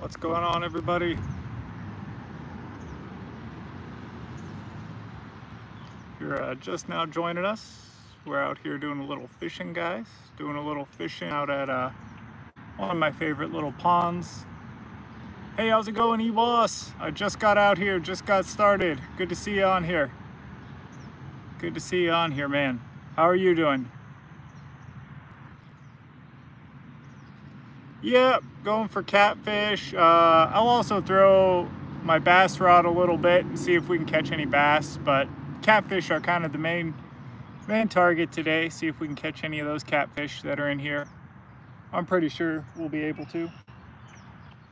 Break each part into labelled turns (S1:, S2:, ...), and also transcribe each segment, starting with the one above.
S1: What's going on, everybody? You're just now joining us. We're out here doing a little fishing, guys. Doing a little fishing out at one of my favorite little ponds. Hey, how's it going, E-Boss? I just got out here, just got started. Good to see you on here. Good to see you on here, man. How are you doing? Yep, going for catfish. I'll also throw my bass rod a little bit and see if we can catch any bass, but catfish are kind of the main target today. See if we can catch any of those catfish that are in here. I'm pretty sure we'll be able to.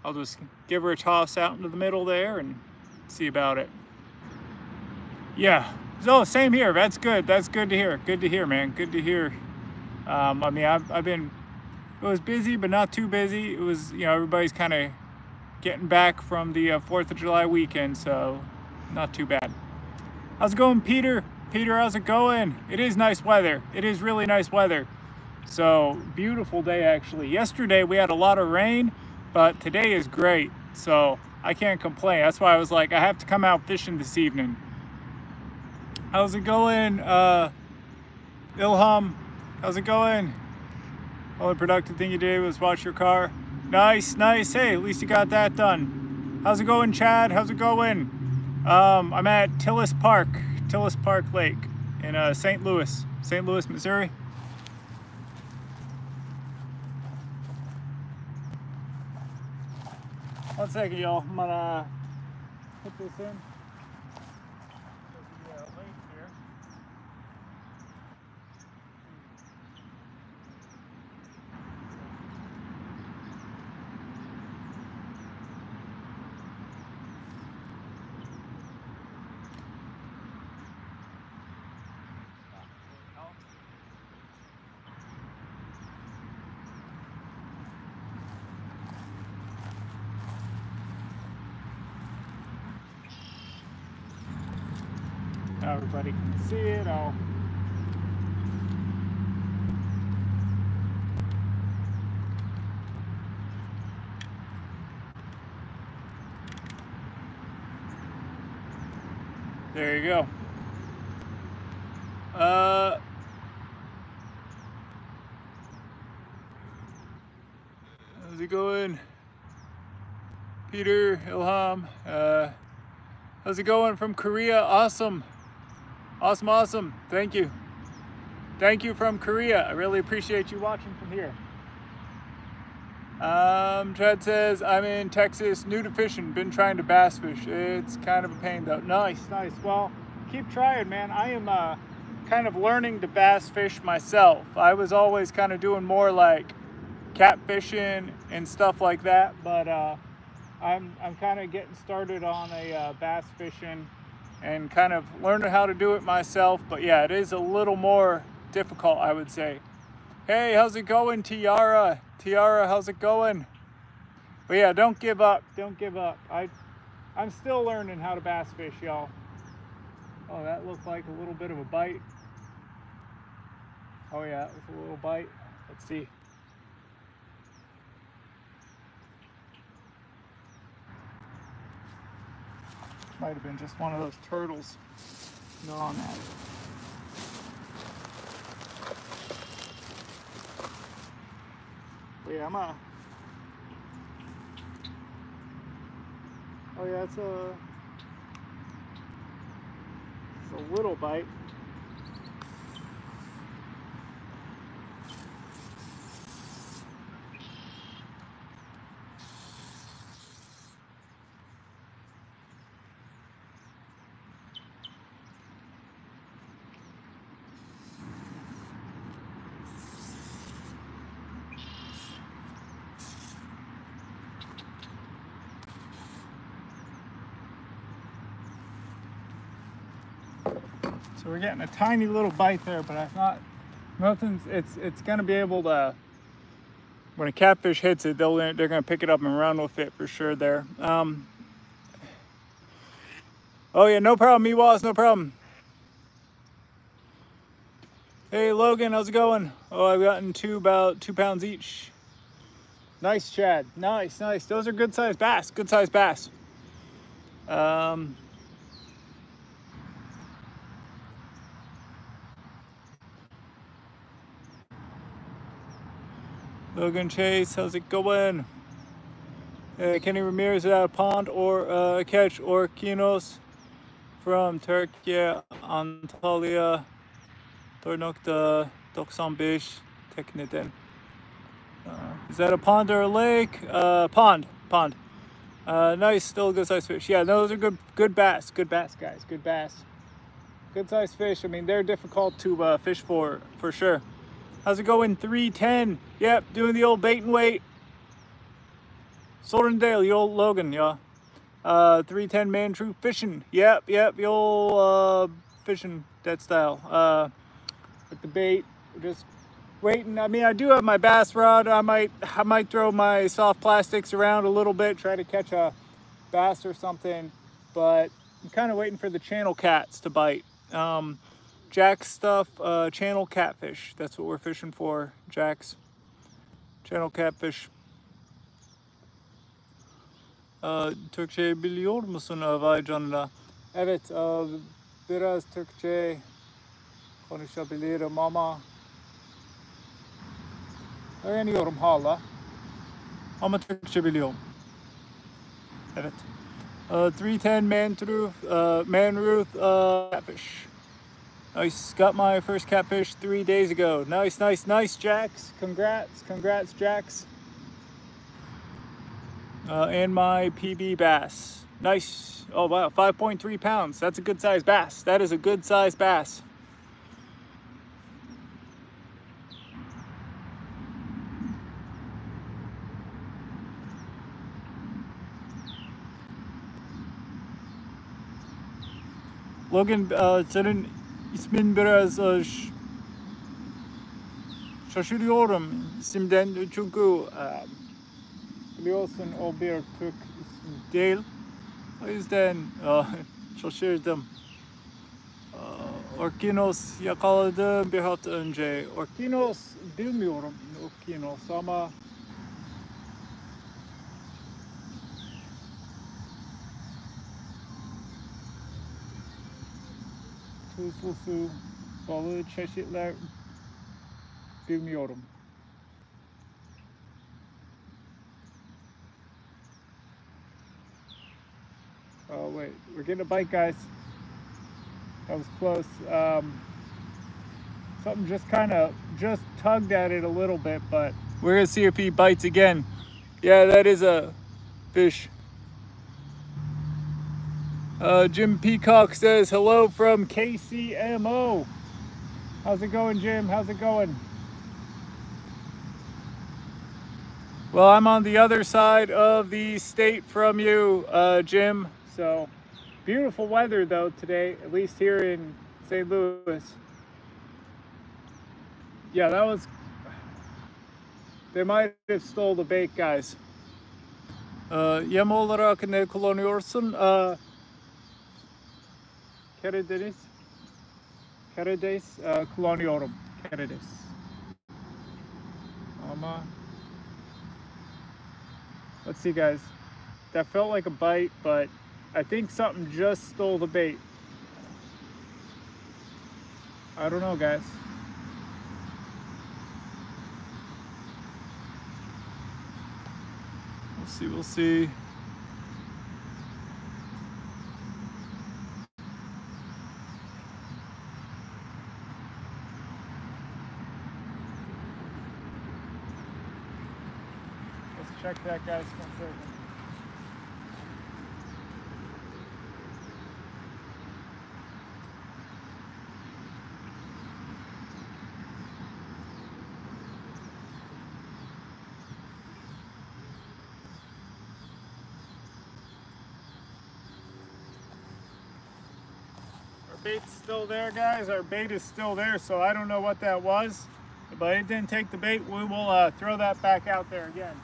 S1: I'll just give her a toss out into the middle there and see about it. Yeah, so same here. That's good. That's good to hear. Good to hear, man. Good to hear. I mean, I've been, it was busy, but not too busy. It was, you know, everybody's kind of getting back from the 4th of July weekend, so not too bad. How's it going, Peter? Peter, how's it going? It is nice weather. It is really nice weather. So, beautiful day, actually. Yesterday, we had a lot of rain, but today is great. So, I can't complain. That's why I was like, I have to come out fishing this evening. How's it going, Ilham? How's it going? Only productive thing you did was wash your car. Nice, nice. Hey, at least you got that done. How's it going, Chad? How's it going? I'm at Tillis Park Lake in St. Louis, Missouri. One second, y'all. I'm gonna put this in. Now everybody can see it. There you go. How's it going? Peter, Ilham, how's it going from Korea? Awesome. Awesome. Thank you. Thank you from Korea. I really appreciate you watching from here. Chad says, I'm in Texas, new to fishing, been trying to bass fish. It's kind of a pain though. Nice. Well, keep trying, man. I am kind of learning to bass fish myself. I was always kind of doing more like catfishing and stuff like that, but I'm kind of getting started on a bass fishing and kind of learning how to do it myself. But yeah, it is a little more difficult, I would say. Hey, how's it going, Tiara? Tiara, how's it going? But yeah, don't give up. Don't give up. I'm still learning how to bass fish, y'all. Oh, that looked like a little bit of a bite. Oh yeah, it was a little bite. Let's see. Might have been just one of those turtles gnawing at it. But yeah, oh yeah, it's a little bite. So we're getting a tiny little bite there, but I thought it's gonna be able to, when a catfish hits it, they're gonna pick it up and run with it for sure there. Oh yeah, no problem, Ewas, no problem. Hey Logan, how's it going? Oh, I've gotten about 2 pounds each. Nice, Chad. Nice, nice. Those are good sized bass. Good sized bass. Logan Chase, how's it going? Kenny Ramirez at a pond or catch or kinos from Turkey, Antalya, Tornokta, 95 tekneden. Is that a pond or a lake? Pond. Nice, still a good sized fish. Yeah, those are good bass. Good bass, guys. Good bass. Good sized fish. I mean, they're difficult to fish for sure. How's it going? 310. Yep, doing the old bait and weight. Sorendale, the old Logan, yeah. 310 man true fishing. Yep, the old fishing that style. With the bait, just waiting. I mean, I do have my bass rod. I might throw my soft plastics around a little bit, try to catch a bass or something, but I'm kind of waiting for the channel cats to bite. Jack's stuff, channel catfish. That's what we're fishing for, Jack's. Channel catfish. Türkçe biliyor musun vay canına? Evet, biraz Türkçe konuşabilirim ama öğreniyorum hala. Ama Türkçe biliyorum. Evet. 310 man Ruth catfish. Nice, got my first catfish 3 days ago. Nice, Jax. Congrats, Jax. And my PB bass. Nice. Oh wow, 5.3 pounds. That's a good size bass. That is a good size bass. Logan, senin ismin biraz şaşırıyorum isimden çünkü biliyorsun o bir Türk ismi değil. O yüzden şaşırdım. Orkinos yakaladım bir hafta önce. Orkinos bilmiyorum Orkinos ama tuzlu su balığı çeşitler bilmiyorum. Oh wait, we're getting a bite, guys. That was close. Something just tugged at it a little bit, but we're gonna see if he bites again. Yeah, that is a fish. Jim Peacock says hello from KCMO. How's it going, Jim? How's it going? Well, I'm on the other side of the state from you, Jim. So beautiful weather though today, at least here in St. Louis. Yeah, that was. They might have stole the bait, guys. Yem olarak ne kullanıyorsun? Karides kullanıyorum. Karides. Ama let's see, guys. That felt like a bite, but I think something just stole the bait. I don't know, guys. We'll see. Let's check that, guys. Bait's still there, guys. Our bait is still there, so I don't know what that was, but it didn't take the bait. We will throw that back out there again.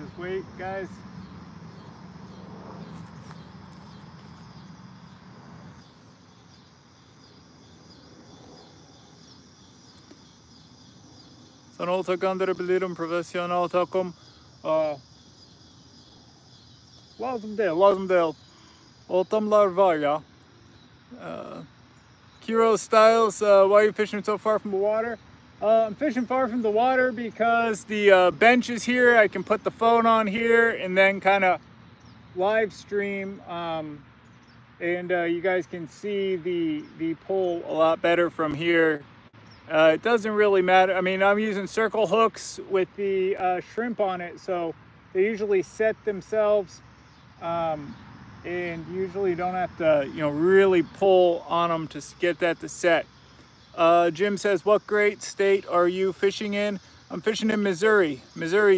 S1: Just wait, guys. Sanolta andere belirum professional takum. Lazımdale. Ortamlar var ya. Kiro Styles, why are you fishing so far from the water? I'm fishing far from the water because the bench is here. I can put the phone on here and then kind of live stream, and you guys can see the pole a lot better from here. It doesn't really matter. I mean, I'm using circle hooks with the shrimp on it, so they usually set themselves, and usually don't have to, you know, really pull on them to get that to set. Jim says, what great state are you fishing in? I'm fishing in Missouri,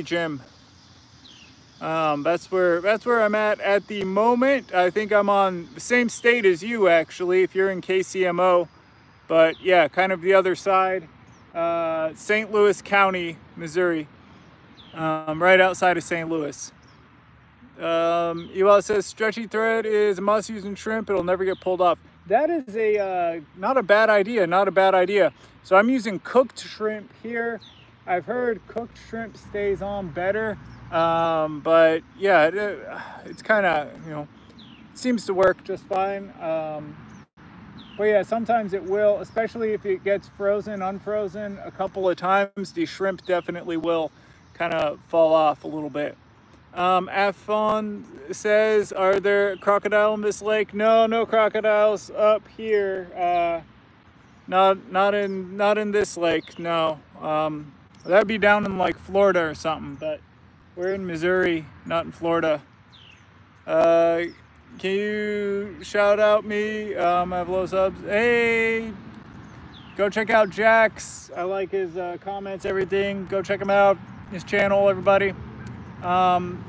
S1: Jim. That's where I'm at the moment. I think I'm on the same state as you, actually, if you're in KCMO. But yeah, kind of the other side, St. Louis County, Missouri, right outside of St. Louis. Ewell says, stretchy thread is a must using shrimp. It'll never get pulled off. That is a not a bad idea. So I'm using cooked shrimp here. I've heard cooked shrimp stays on better, but yeah, it's kind of, you know, seems to work just fine. But yeah, sometimes it will, especially if it gets frozen, unfrozen a couple of times, the shrimp definitely will kind of fall off a little bit. Afon says, are there crocodile in this lake? No crocodiles up here. Not in this lake, no. That'd be down in like Florida or something, but we're in Missouri, not in Florida. Can you shout out me? I have low subs. Hey, go check out Jax. I like his comments, everything. Go check him out, his channel, everybody.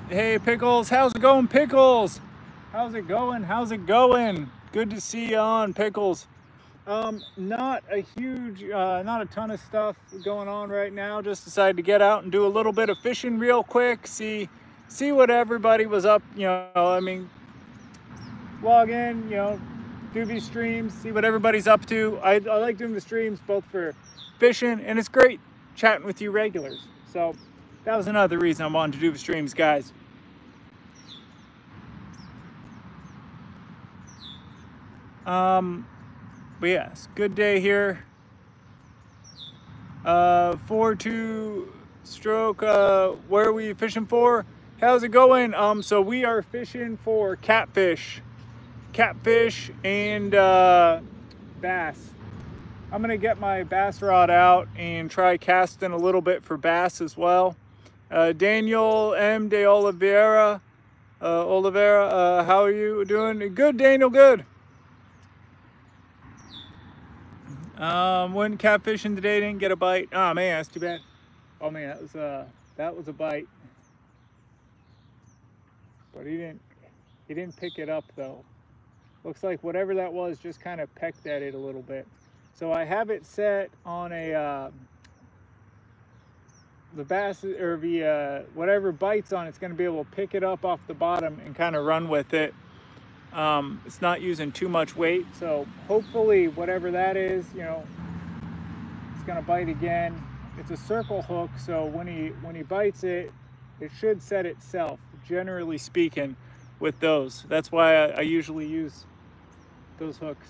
S1: Hey, Pickles, how's it going, Pickles? How's it going? Good to see you on, Pickles. Not a huge, not a ton of stuff going on right now. Just decided to get out and do a little bit of fishing real quick. See what everybody was up, you know, I mean, log in, you know, do these streams, see what everybody's up to. I like doing the streams both for fishing, and it's great chatting with you regulars. So that was another reason I wanted to do the streams, guys. But yes, good day here. 4-2 stroke, where are we fishing for? How's it going? So we are fishing for catfish and bass. I'm gonna get my bass rod out and try casting a little bit for bass as well. Daniel M. de Oliveira, how are you doing? Good, Daniel, good. Went catfishing today, didn't get a bite. Oh man, that's too bad. Oh man, that was a bite. But he didn't pick it up though. Looks like whatever that was just kind of pecked at it a little bit. So I have it set on a the bass, or the whatever bites on it's going to be able to pick it up off the bottom and kind of run with it. It's not using too much weight, so hopefully whatever that is, you know, it's going to bite again. It's a circle hook, so when he bites it, it should set itself, generally speaking, with those. That's why I usually use those hooks.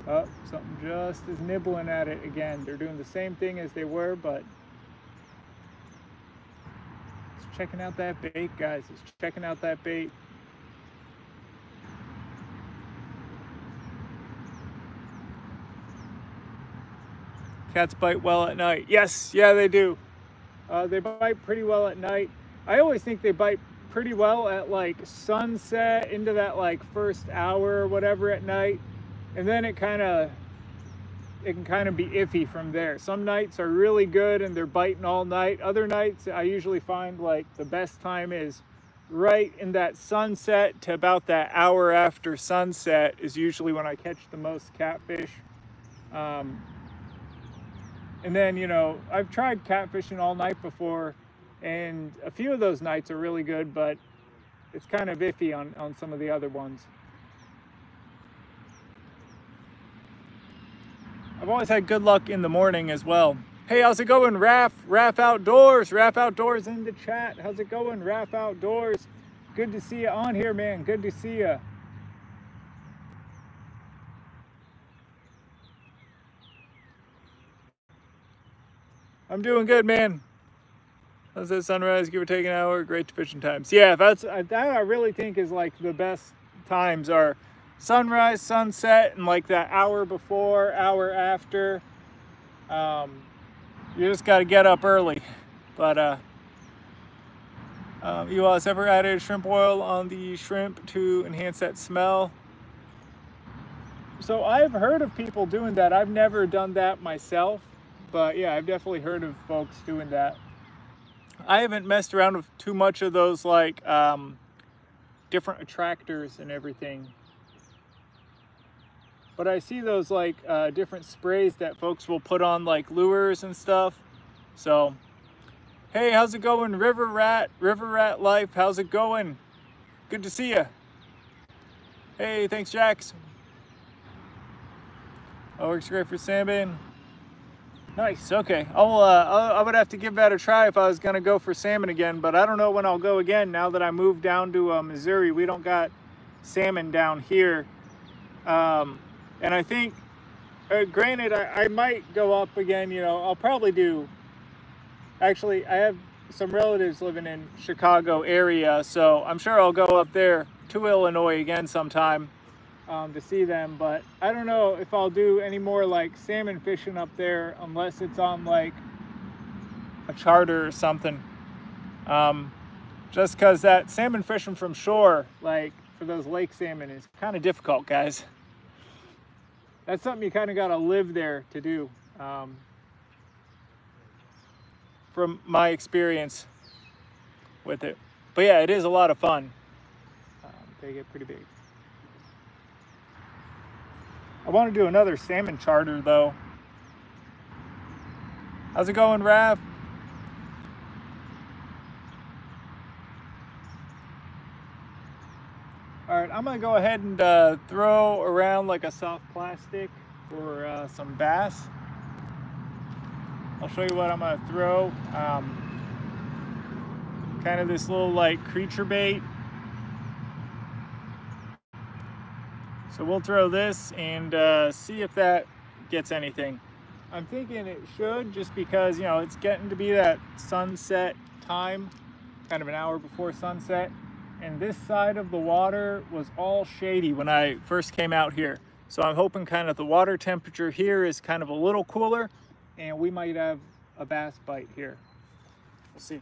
S1: Oh, something just is nibbling at it again. They're doing the same thing as they were, but it's checking out that bait, guys. It's checking out that bait. Cats bite well at night. Yes, yeah, they do. They bite pretty well at night. I always think they bite pretty well at like sunset into that like first hour or whatever at night. And then it can kind of be iffy from there. Some nights are really good and they're biting all night. Other nights I usually find like the best time is right in that sunset to about that hour after sunset is usually when I catch the most catfish. And then, you know, I've tried catfishing all night before And a few of those nights are really good, but it's kind of iffy on some of the other ones. I've always had good luck in the morning as well. Hey, how's it going, Raph? Raph Outdoors. Raph Outdoors in the chat. How's it going, Raph Outdoors? Good to see you on here, man. Good to see you. I'm doing good, man. How's that sunrise? Give or take an hour. Great fishing times. Yeah, that I really think is like the best times are sunrise, sunset, and like that hour before, hour after. You just got to get up early. But you all ever added shrimp oil on the shrimp to enhance that smell? So I've heard of people doing that. I've never done that myself, but yeah, I've definitely heard of folks doing that. I haven't messed around with too much of those like different attractors and everything. But I see those like different sprays that folks will put on like lures and stuff. So, hey, how's it going, River Rat Life? How's it going? Good to see you. Hey, thanks, Jax. Oh, works great for salmon. Nice. Okay. I would have to give that a try if I was gonna go for salmon again, but I don't know when I'll go again. Now that I moved down to Missouri, we don't got salmon down here. And I think, granted, I might go up again. You know, I'll probably do. Actually, I have some relatives living in Chicago area, so I'm sure I'll go up there to Illinois again sometime to see them. But I don't know if I'll do any more like salmon fishing up there unless it's on like a charter or something. Just because that salmon fishing from shore, like for those lake salmon, is kind of difficult, guys. That's something you kind of got to live there to do. From my experience with it. But yeah, it is a lot of fun. They get pretty big. I want to do another salmon charter though. How's it going, Raph? All right, I'm gonna go ahead and throw around like a soft plastic for some bass. I'll show you what I'm gonna throw. Kind of this little like creature bait. So we'll throw this and see if that gets anything. I'm thinking it should, just because, you know, it's getting to be that sunset time, kind of an hour before sunset. And this side of the water was all shady when I first came out here. So I'm hoping kind of the water temperature here is kind of a little cooler and we might have a bass bite here. We'll see.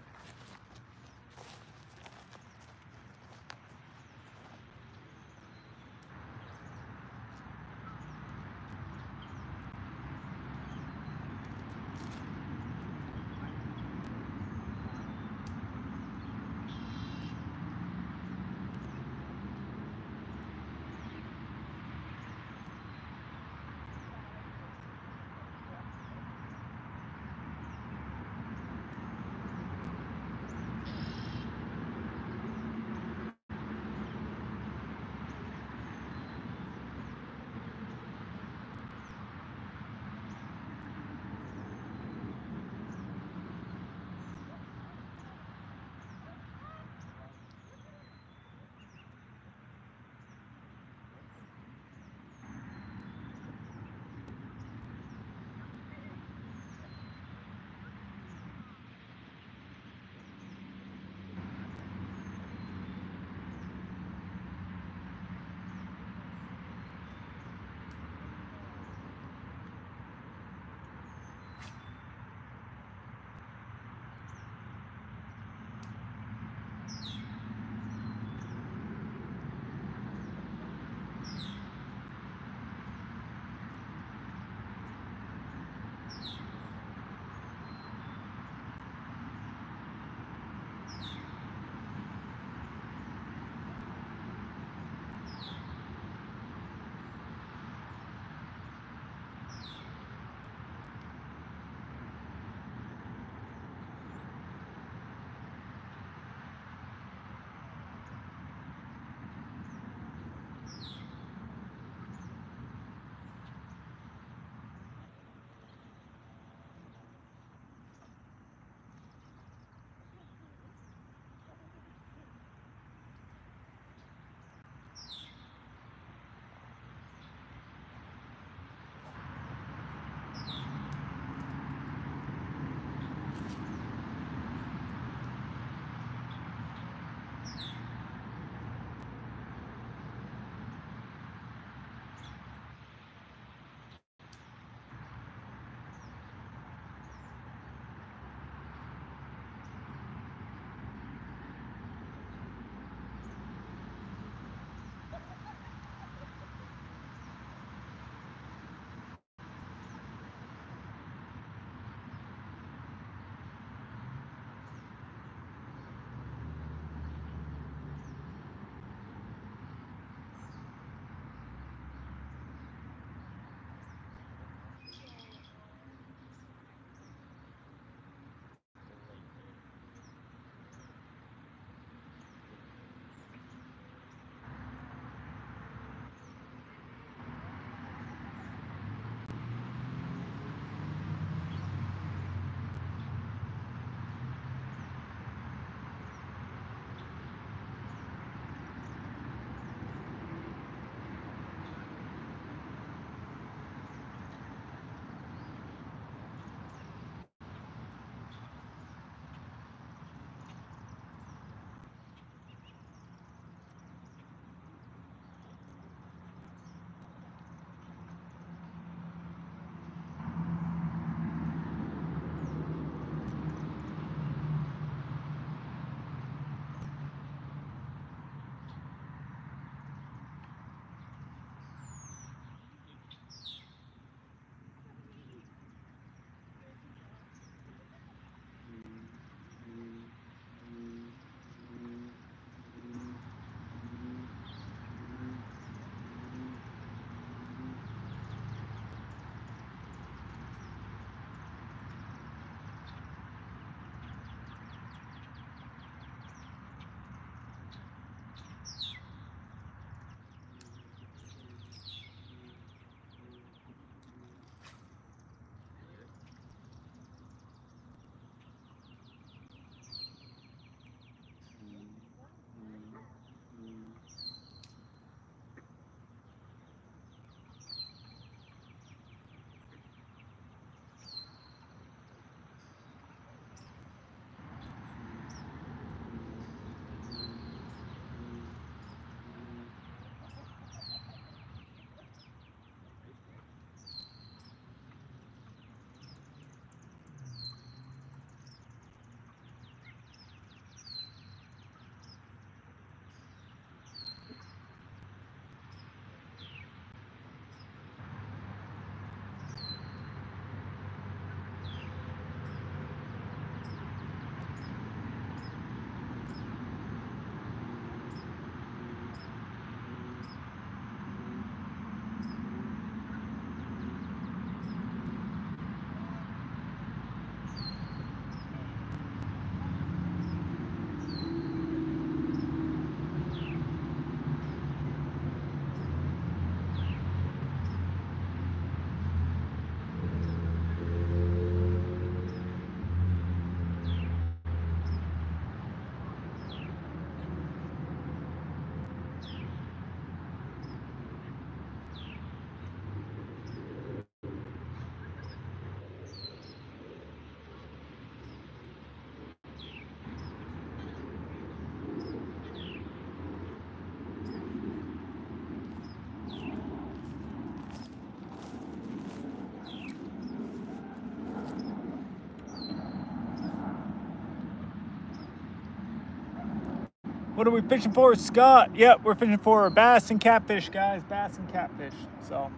S1: What are we fishing for, Scott? Yep, we're fishing for bass and catfish, guys. Bass and catfish. So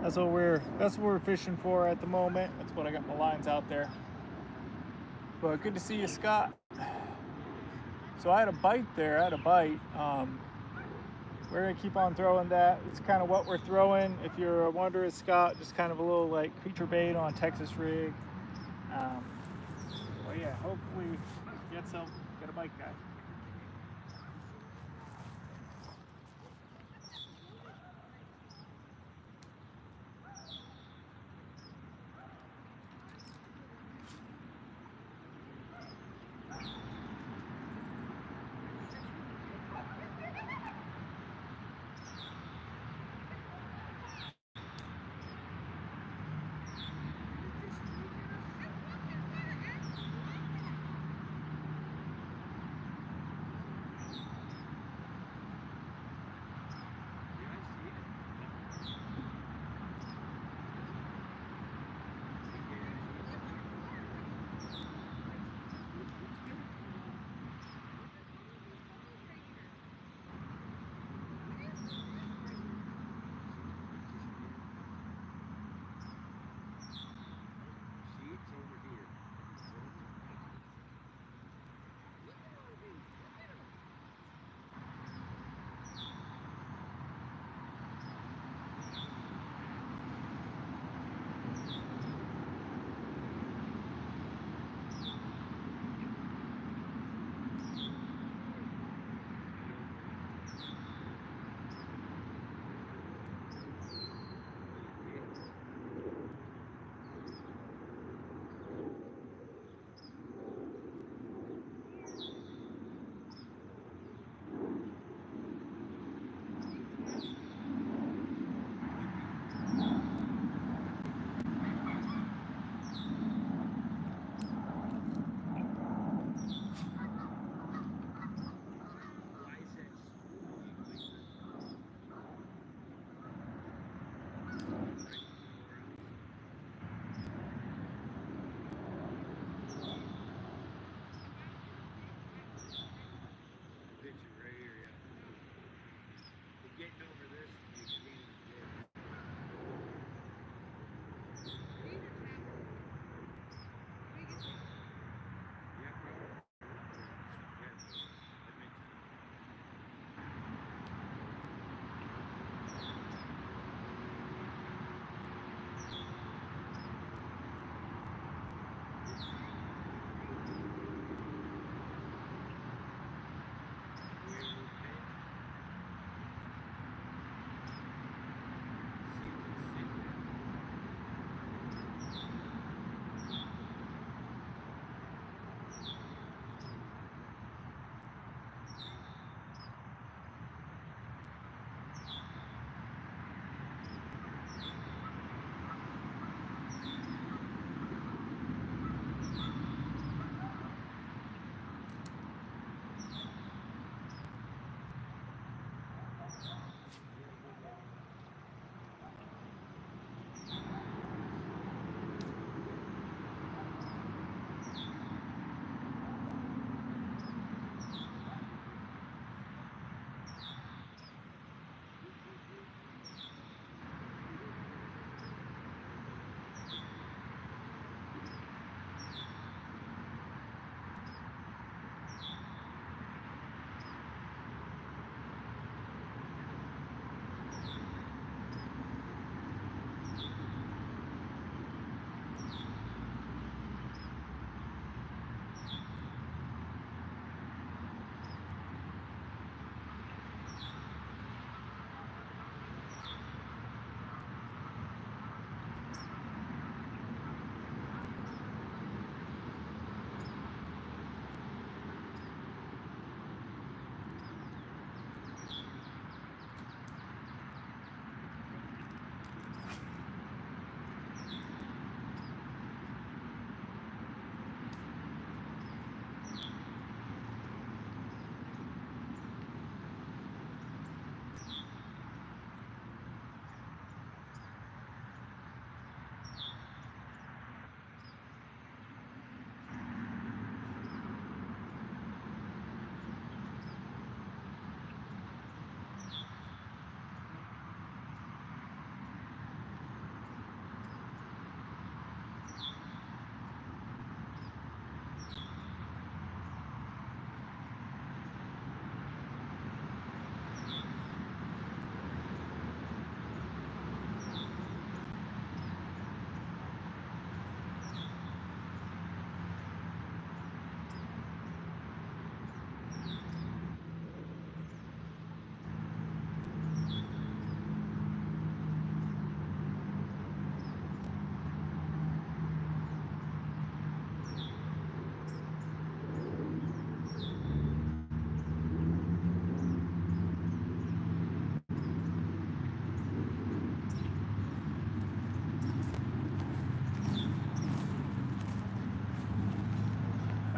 S1: that's what we're fishing for at the moment. That's what I got my lines out there. But good to see you, Scott. So I had a bite there. We're gonna keep on throwing that. It's kind of what we're throwing. If you're wondering, Scott, just kind of a little like creature bait on a Texas rig. Well, yeah, hopefully get a bite, guys.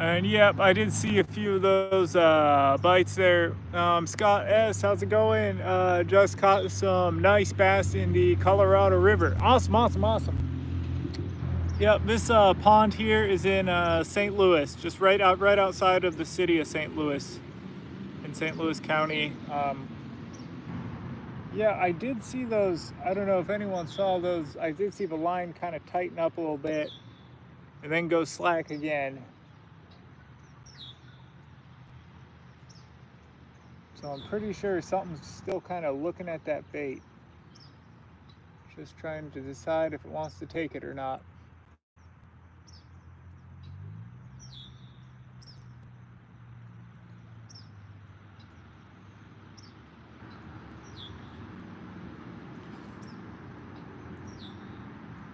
S1: And yep, I did see a few of those bites there. Scott S, how's it going? Just caught some nice bass in the Colorado River. Awesome, awesome, awesome. Yep, this pond here is in St. Louis, just right outside of the city of St. Louis, in St. Louis County. Yeah, I did see those. I don't know if anyone saw those. I did see the line kind of tighten up a little bit and then go slack again. So I'm pretty sure something's still kind of looking at that bait. Just trying to decide if it wants to take it or not.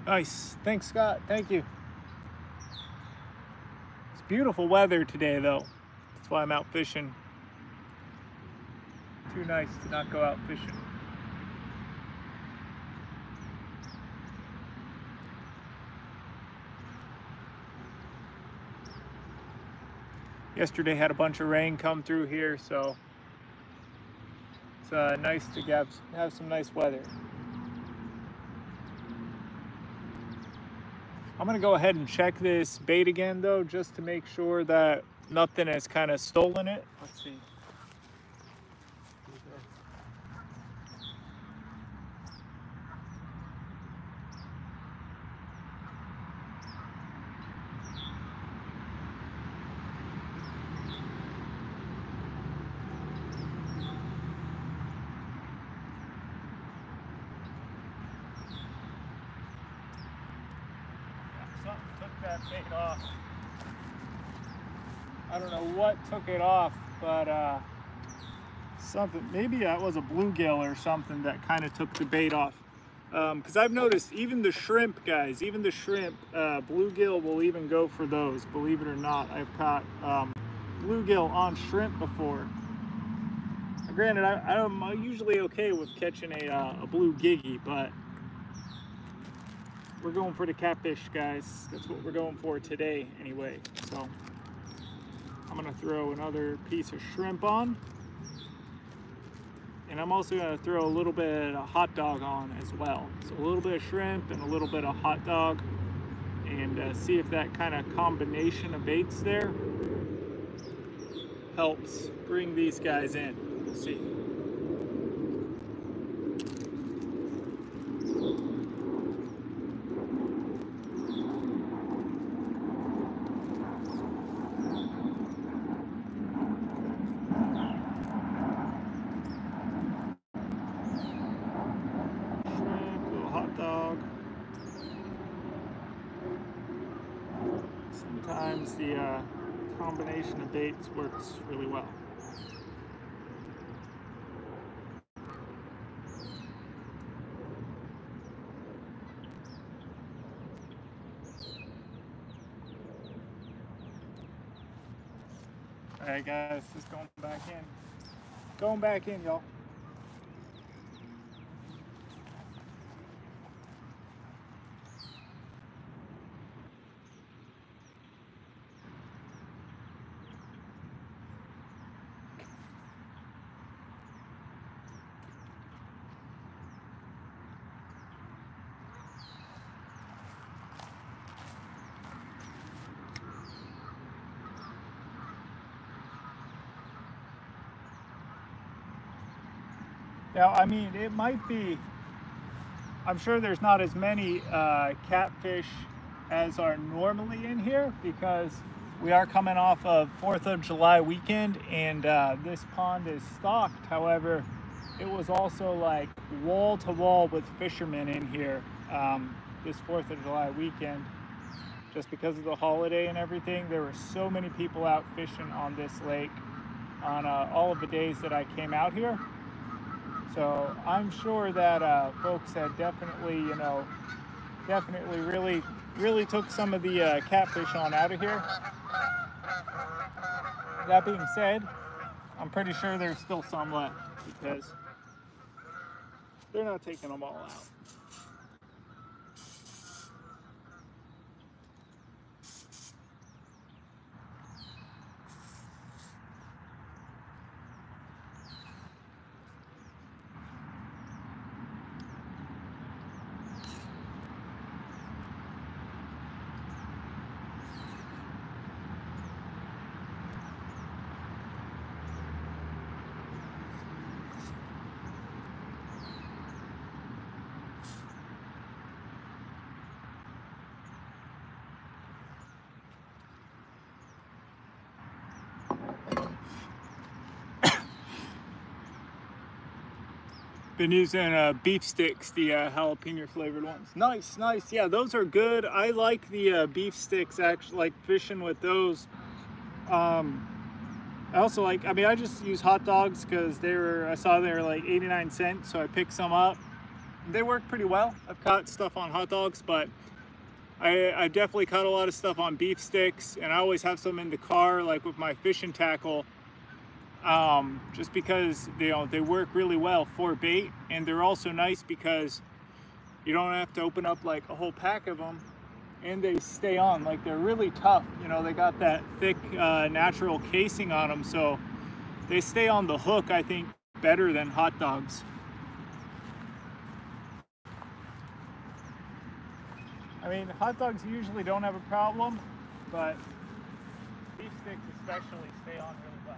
S1: Nice. Thanks, Scott. Thank you. It's beautiful weather today, though. That's why I'm out fishing. Too nice to not go out fishing. Yesterday had a bunch of rain come through here, so it's nice to have some nice weather. I'm gonna go ahead and check this bait again though, just to make sure that nothing has kind of stolen it. Let's see. That bait off. I don't know what took it off, but something, maybe that was a bluegill or something that kind of took the bait off. Because I've noticed even the shrimp, guys, even the shrimp, bluegill will even go for those. Believe it or not, I've caught bluegill on shrimp before. Granted, I'm usually okay with catching a blue giggy, but we're going for the catfish, guys. That's what we're going for today anyway. So I'm gonna throw another piece of shrimp on, and I'm also gonna throw a little bit of hot dog on as well. So a little bit of shrimp and a little bit of hot dog, and see if that kind of combination of baits there helps bring these guys in. We'll see. Sometimes the combination of baits works really well. All right, guys, just going back in. Going back in, y'all. Now, I mean, it might be, I'm sure there's not as many catfish as are normally in here because we are coming off of 4th of July weekend, and this pond is stocked. However, it was also like wall to wall with fishermen in here this 4th of July weekend. Just because of the holiday and everything, there were so many people out fishing on this lake on all of the days that I came out here. So I'm sure that folks had definitely, you know, really took some of the catfish on out of here. That being said, I'm pretty sure there's still some left because they're not taking them all out. Been using beef sticks, the jalapeno flavored ones. Nice, nice. Yeah, those are good. I like the beef sticks, actually, like fishing with those. I also like, I mean, I just use hot dogs because I saw they were like 89 cents, so I picked some up. They work pretty well. I've caught stuff on hot dogs, but I definitely caught a lot of stuff on beef sticks, and I always have some in the car, like with my fishing tackle. Just because they work really well for bait, and they're also nice because you don't have to open up like a whole pack of them, and they stay on. Like, they're really tough, they got that thick natural casing on them, so they stay on the hook, I think, better than hot dogs. I mean, hot dogs usually don't have a problem, but beef sticks especially stay on really well.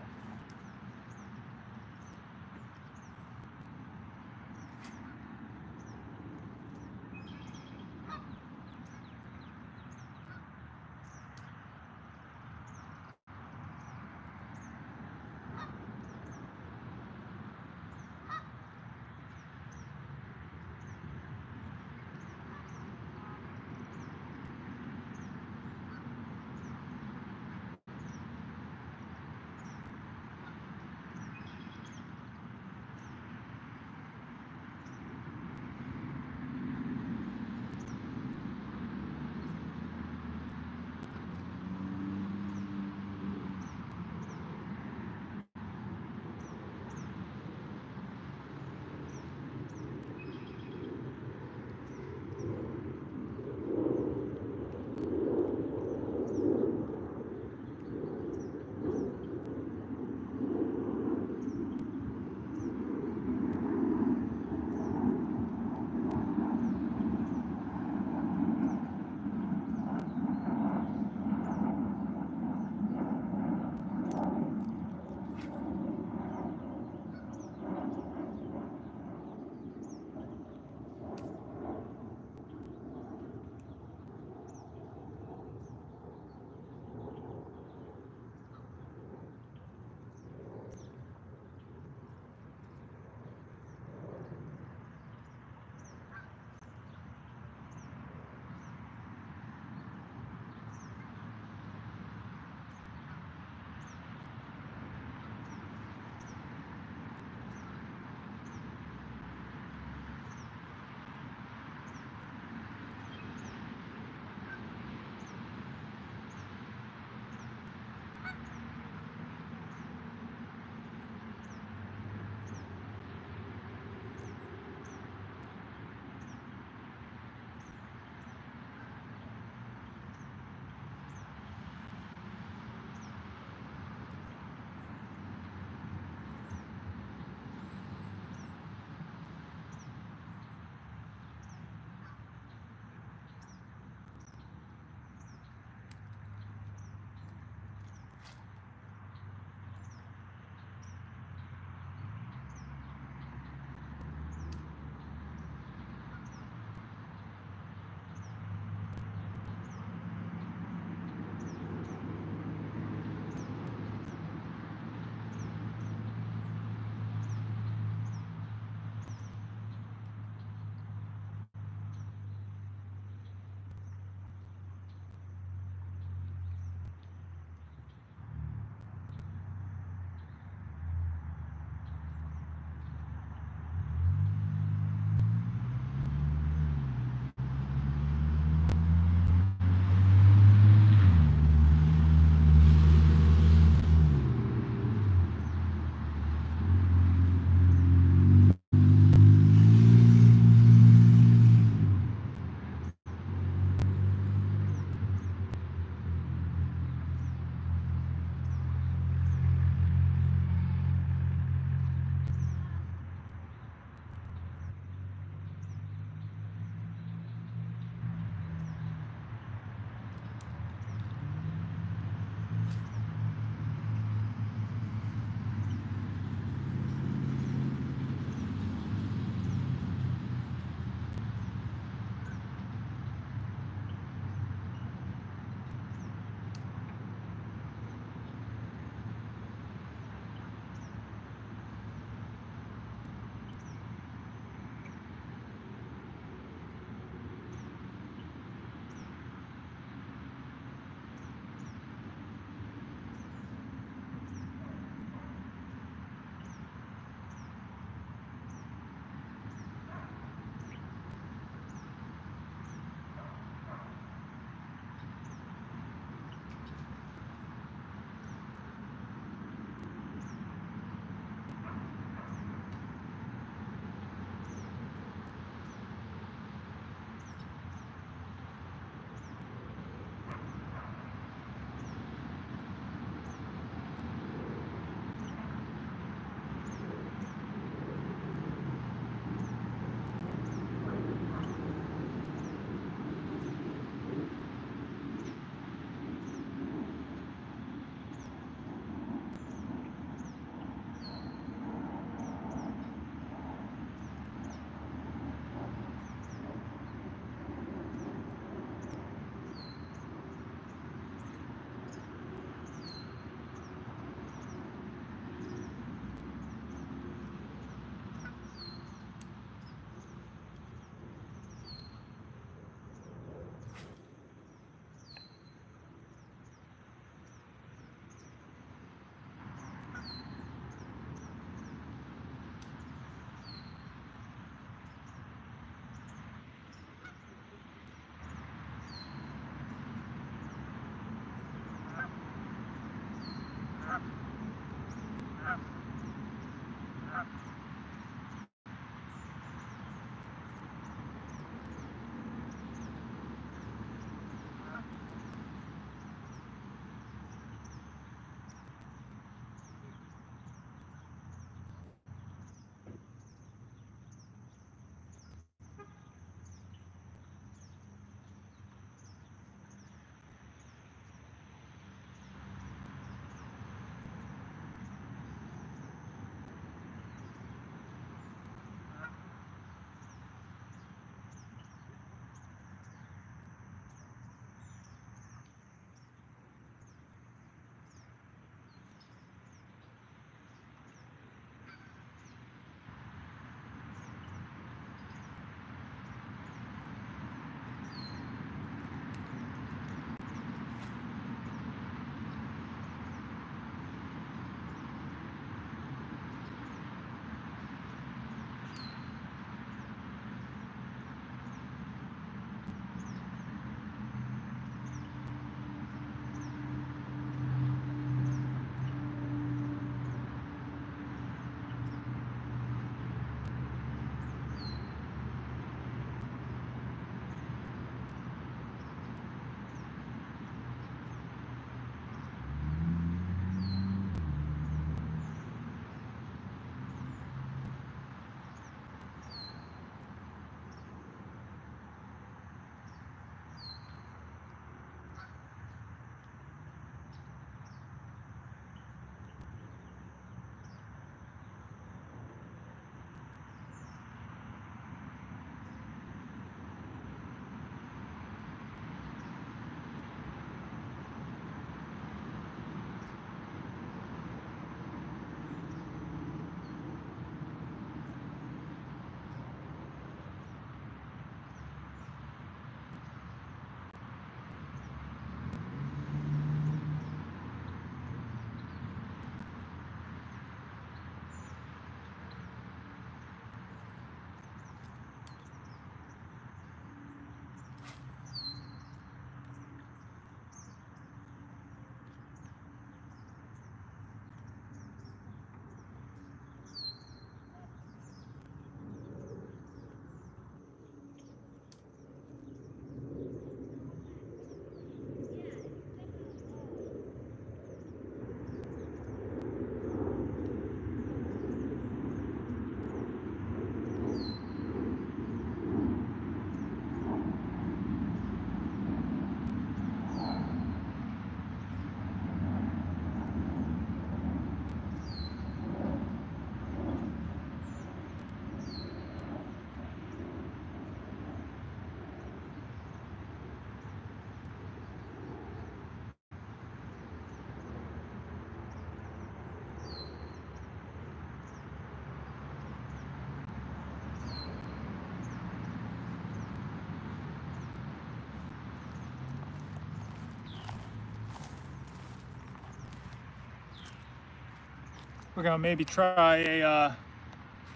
S1: We're gonna maybe try a,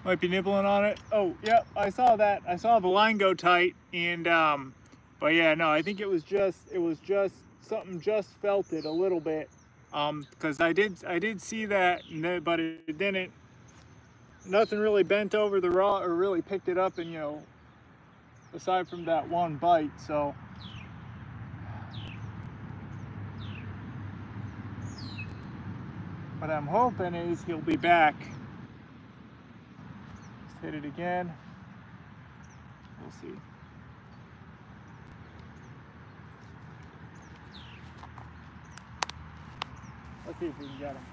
S1: might be nibbling on it. Oh, yep, I saw that. I saw the line go tight, and but yeah, no, I think it was just something just felt it a little bit, because I did see that, but it didn't. Nothing really bent over the rod or really picked it up, and you know, aside from that one bite. So what I'm hoping is he'll be back. Just hit it again. We'll see. Let's see if we can get him.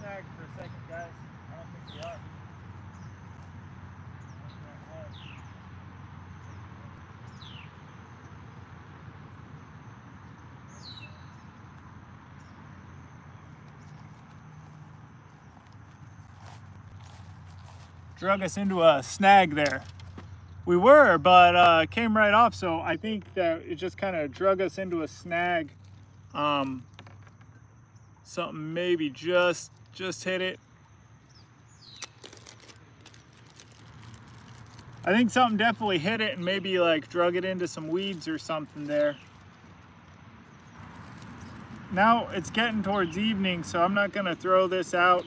S1: Snagged for a second, guys. I don't think we are. Drug us into a snag there. We were, but came right off, so I think that it just kind of drug us into a snag. Something maybe just hit it. I think something definitely hit it and maybe like drug it into some weeds or something there. Now it's getting towards evening, so I'm not gonna throw this out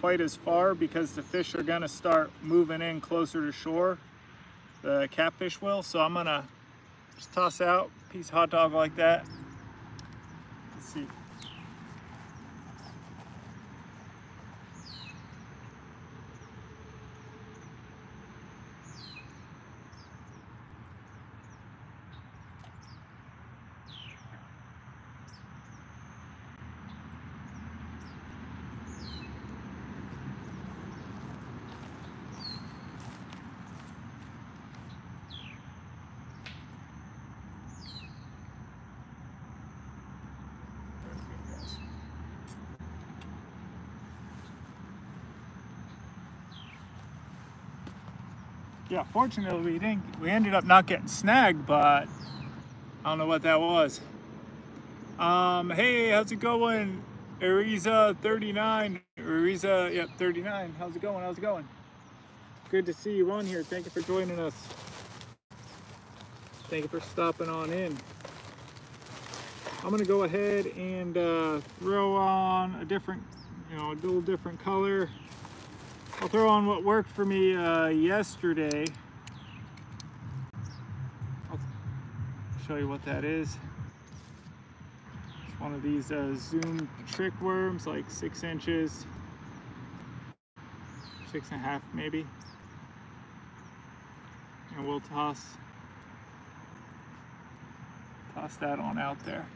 S1: quite as far because the fish are gonna start moving in closer to shore. The catfish will, so I'm gonna just toss out a piece of hot dog like that. Let's see. Yeah, fortunately we ended up not getting snagged, but I don't know what that was. Hey, how's it going? Ariza 39. Ariza, yep, 39. How's it going? How's it going? Good to see you on here. Thank you for joining us. Thank you for stopping on in. I'm gonna go ahead and throw on a different, you know, a little different color. I'll throw on what worked for me yesterday. I'll show you what that is. It's one of these Zoom trick worms, like 6 inches, 6.5 maybe. And we'll toss that on out there.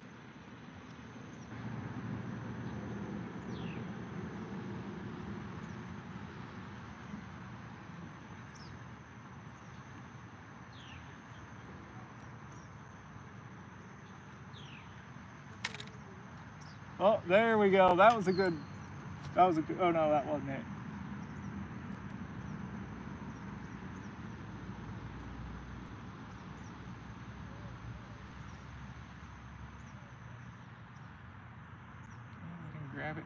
S1: Oh, there we go. That was a good, oh no, that wasn't it. I can grab it.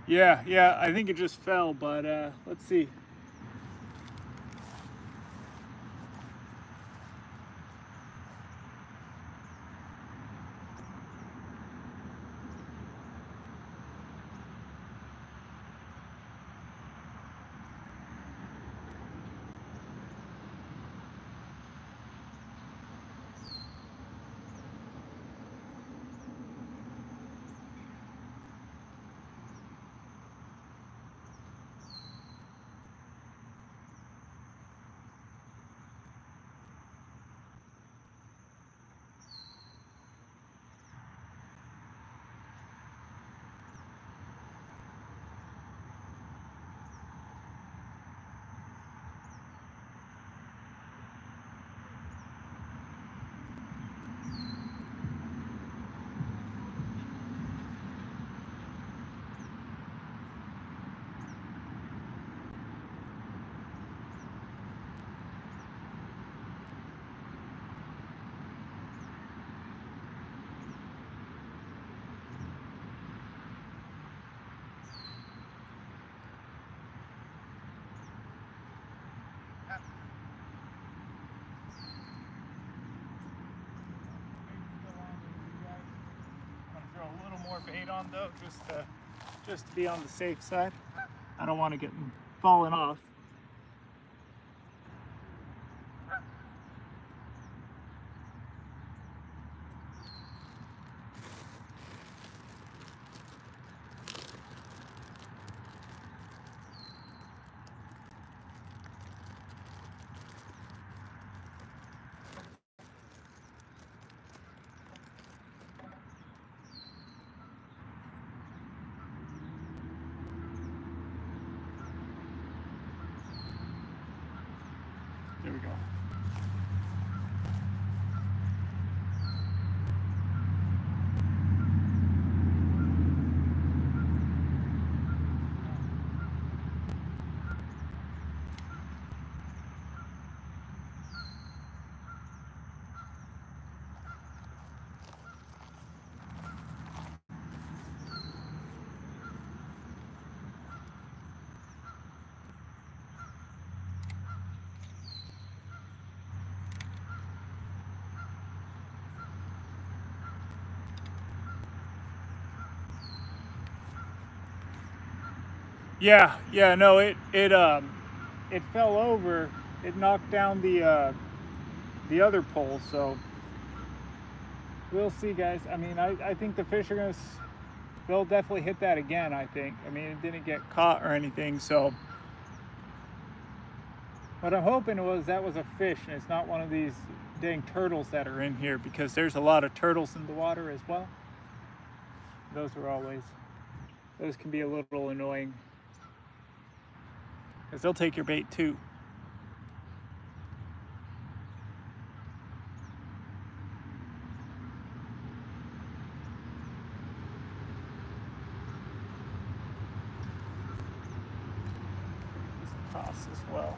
S1: Yeah, I think it just fell, but let's see. more bait on though, just to be on the safe side. I don't want to get them falling off. There we go. Yeah, no, it fell over. It knocked down the other pole, so we'll see, guys. I mean, I think the fish are they'll definitely hit that again, I think. I mean, it didn't get caught or anything, so what I'm hoping that was a fish and it's not one of these dang turtles that are in here, because there's a lot of turtles in the water as well. Those can be a little annoying, because they'll take your bait too. Toss as well.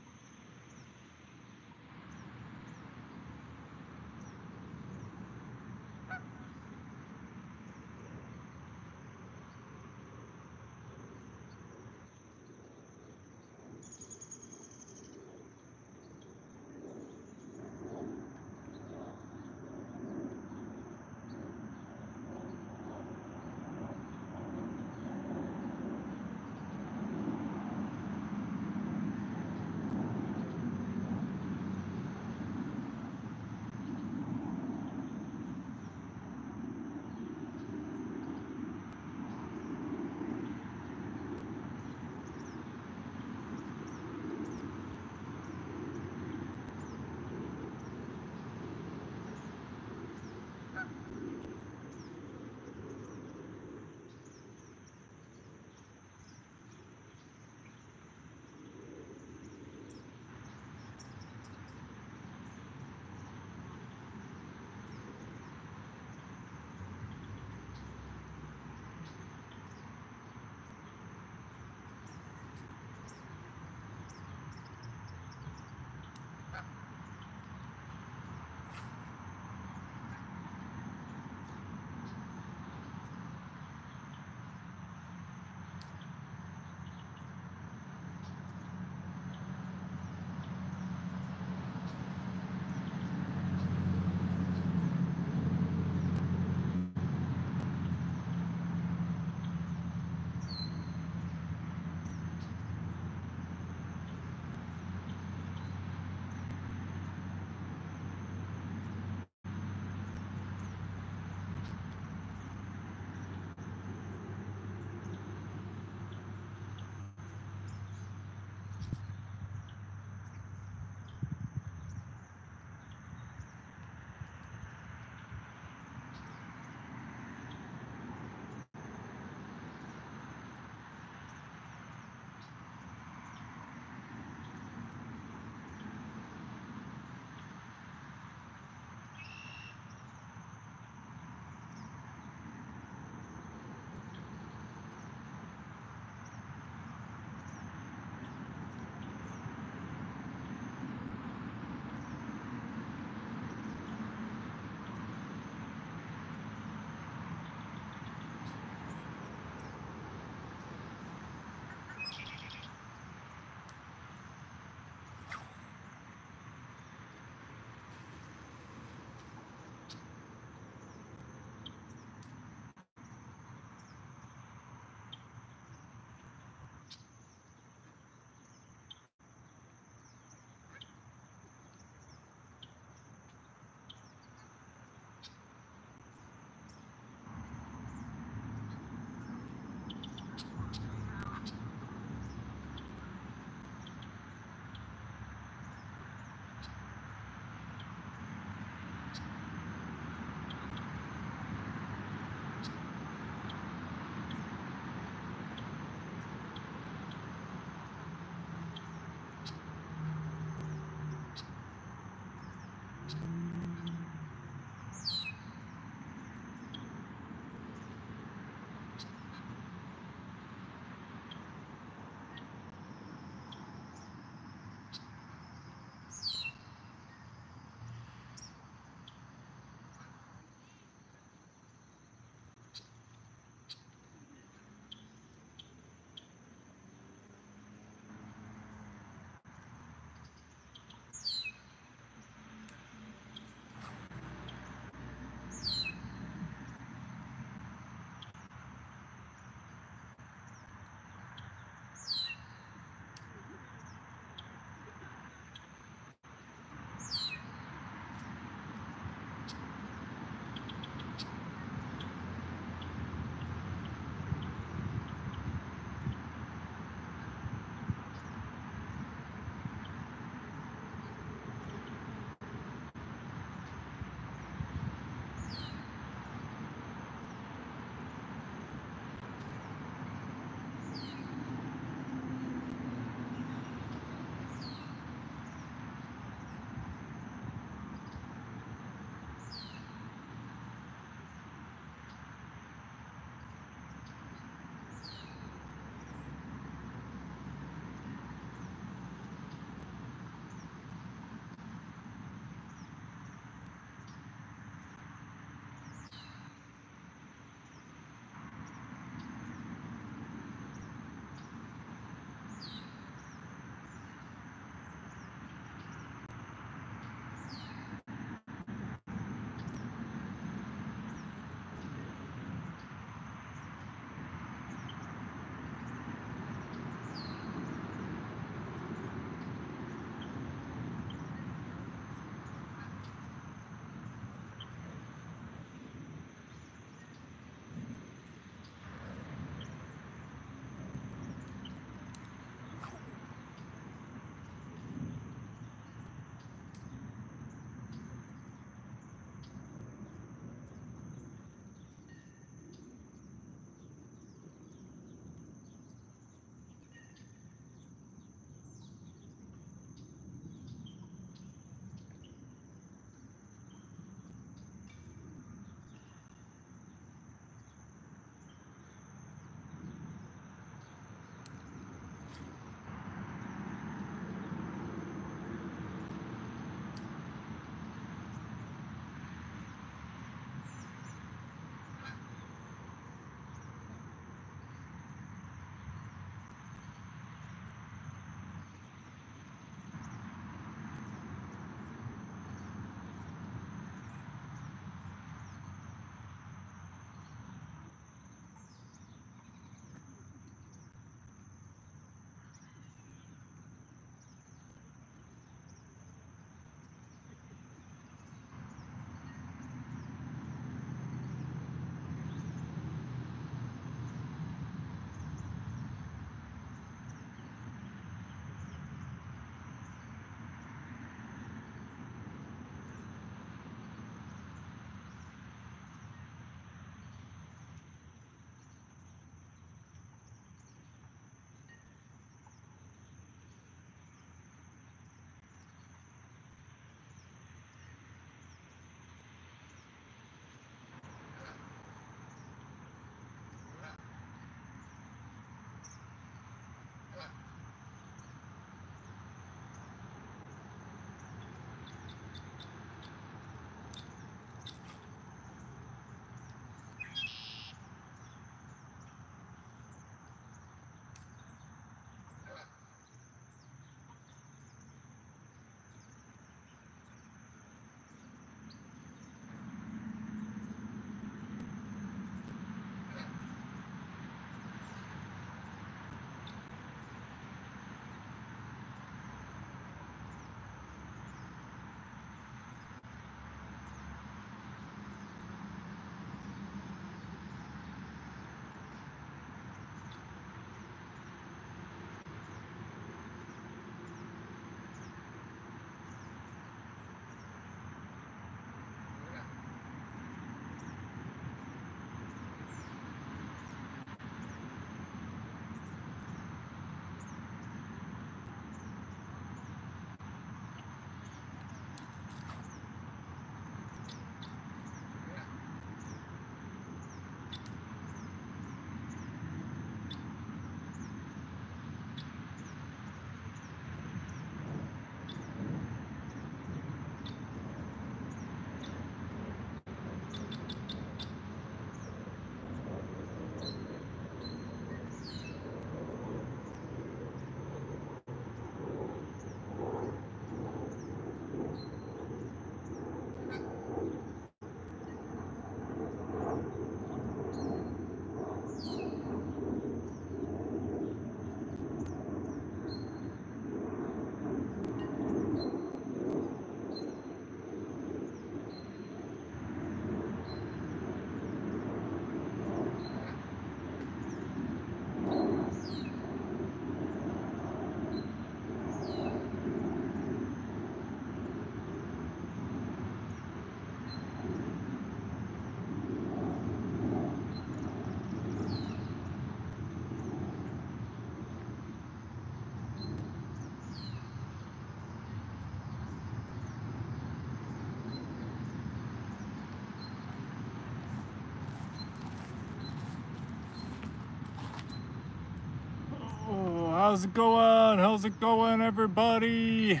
S1: How's it going? How's it going, everybody?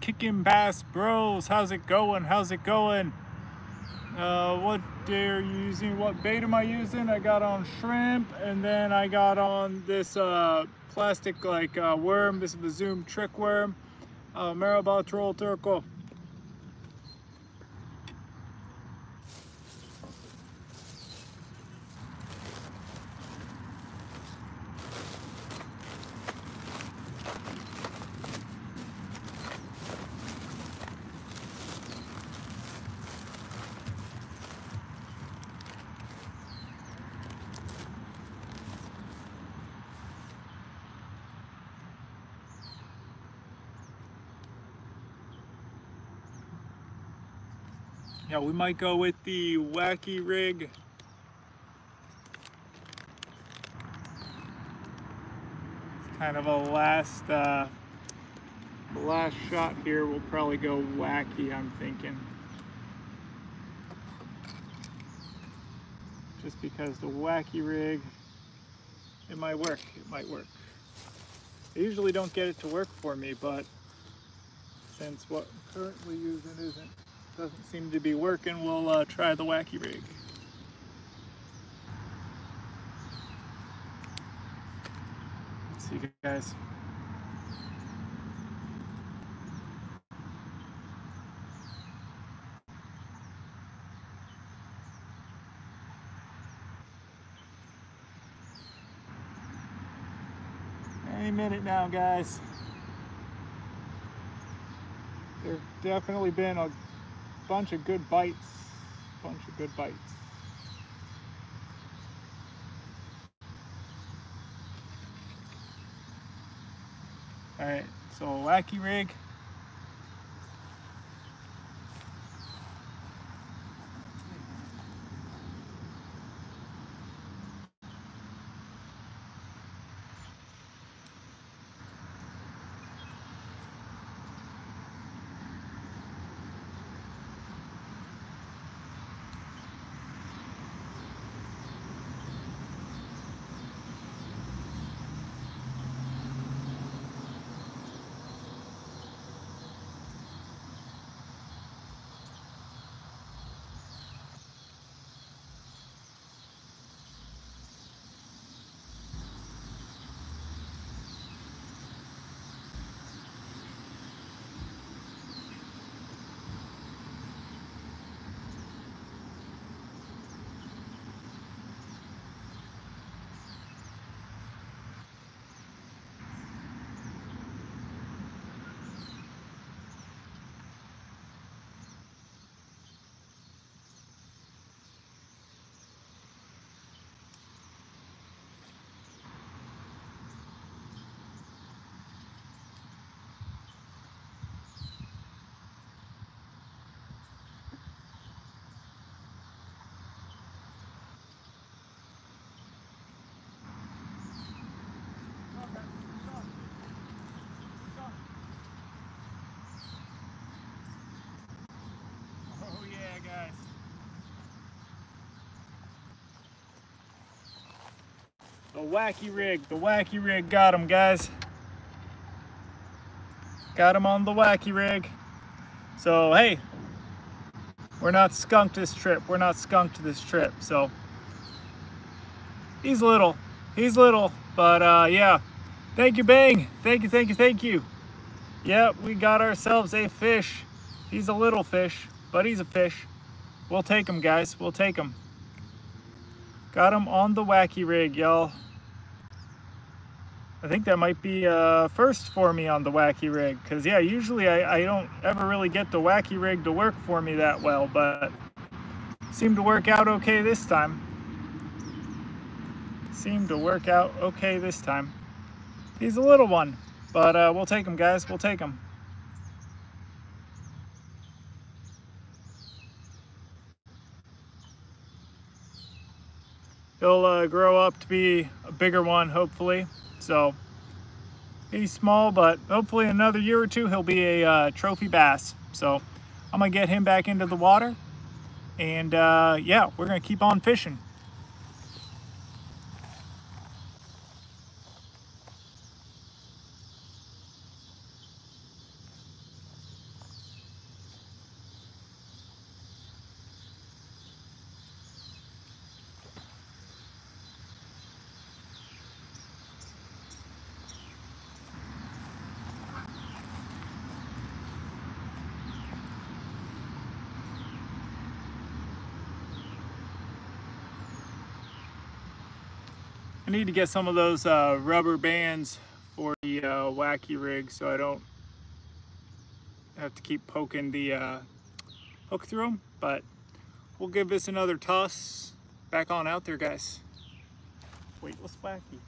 S1: Kicking Bass Bros. How's it going? How's it going? What day are you using? What bait am I using? I got on shrimp, and then I got on this plastic worm. This is the Zoom trick worm. Marabou troll turtle. Yeah, we might go with the wacky rig. It's kind of a last shot here. We'll probably go wacky, I'm thinking. Just because the wacky rig, it might work. It might work. I usually don't get it to work for me, but since what I'm currently using doesn't seem to be working, we'll try the wacky rig. Let's see, guys. Any minute now, guys. There've definitely been a bunch of good bites. All right, so wacky rig. Oh yeah, guys. The wacky rig got him, guys. Got him on the wacky rig. So hey, we're not skunked this trip. So he's little, but yeah. Thank you, Bang. Thank you. Yeah, we got ourselves a fish. He's a little fish, but he's a fish. We'll take him, guys. We'll take him. Got him on the wacky rig, y'all. I think that might be first for me on the wacky rig, because yeah, usually I don't ever really get the wacky rig to work for me that well, but seemed to work out okay this time. He's a little one, but we'll take him, guys. We'll take him. He'll grow up to be a bigger one, hopefully. So he's small, but hopefully in another year or two he'll be a trophy bass. So I'm gonna get him back into the water, and yeah, we're gonna keep on fishing. I need to get some of those rubber bands for the wacky rig so I don't have to keep poking the hook through them, but we'll give this another toss. Back on out there, guys. Weightless wacky.